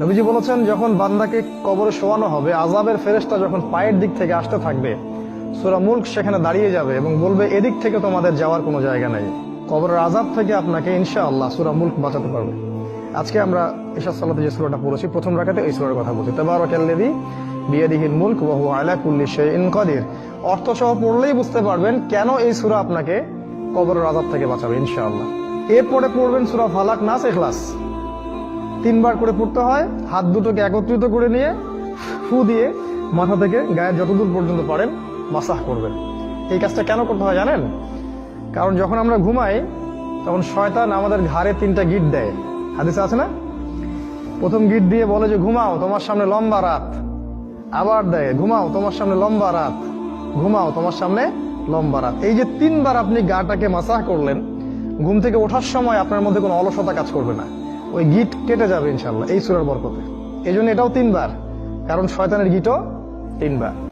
নবীজি বলেছেন, যখন বান্দাকে কবরে শোয়ানো হবে, আযাবের ফেরেশতা যখন পায়ের দিক থেকে আসতে থাকবে, সূরা মুলক সেখানে দাঁড়িয়ে যাবে এবং বলবে, এদিক থেকে তোমাদের যাওয়ার কোনো জায়গা নেই। কবরের আযাব থেকে আপনাকে ইনশাআল্লাহ সূরা মুলক বাঁচাতে পারবে। আজকে আমরা ইশা সালাতে যে সূরাটা পড়েছি, প্রথম রাকাতে এই সূরার কথা বলছি, তাবারাকাল্লাযী বিয়াদিহিল মুলক ওয়া হুয়া আলা কুল্লি শাইইন কাদির। অর্থ সহ পড়লেই বুঝতে পারবেন কেন এই সূরা আপনাকে কবরের আযাব থেকে বাঁচাবে ইনশাআল্লাহ। এরপরে পড়বেন সূরা ফালাক, নাস, ইখলাস। 3 বার করে পড়তে হয়। হাত দুটোকে একত্রিত করে নিয়ে ফু দিয়ে মাথা থেকে গায়ের যতদূর পর্যন্ত পারেন মাসাহ করবেন। এই কাজটা কেন করতে হয় জানেন? কারণ যখন আমরা ঘুমাই তখন শয়তান আমাদের ঘাড়ে 3টা গিট দেয়। হাদিসে আছে না? প্রথম গিট দিয়ে বলে যে ঘুমাও, তোমার সামনে লম্বা রাত। আবার দেয়, ঘুমাও, তোমার সামনে লম্বা রাত। ঘুমাও, তোমার সামনে লম্বা রাত। এই যে 3 বার আপনি গাটাকে মাসাহ করলেন, ঘুম থেকে ওঠার সময় আপনার মধ্যে কোনো অলসতা কাজ করবে না। ওই গিট কেটে যাবে ইনশাআল্লাহ এই সূরার বরকতে। এই জন্য এটাও 3 বার, কারণ শয়তানের গিটও 3 বার।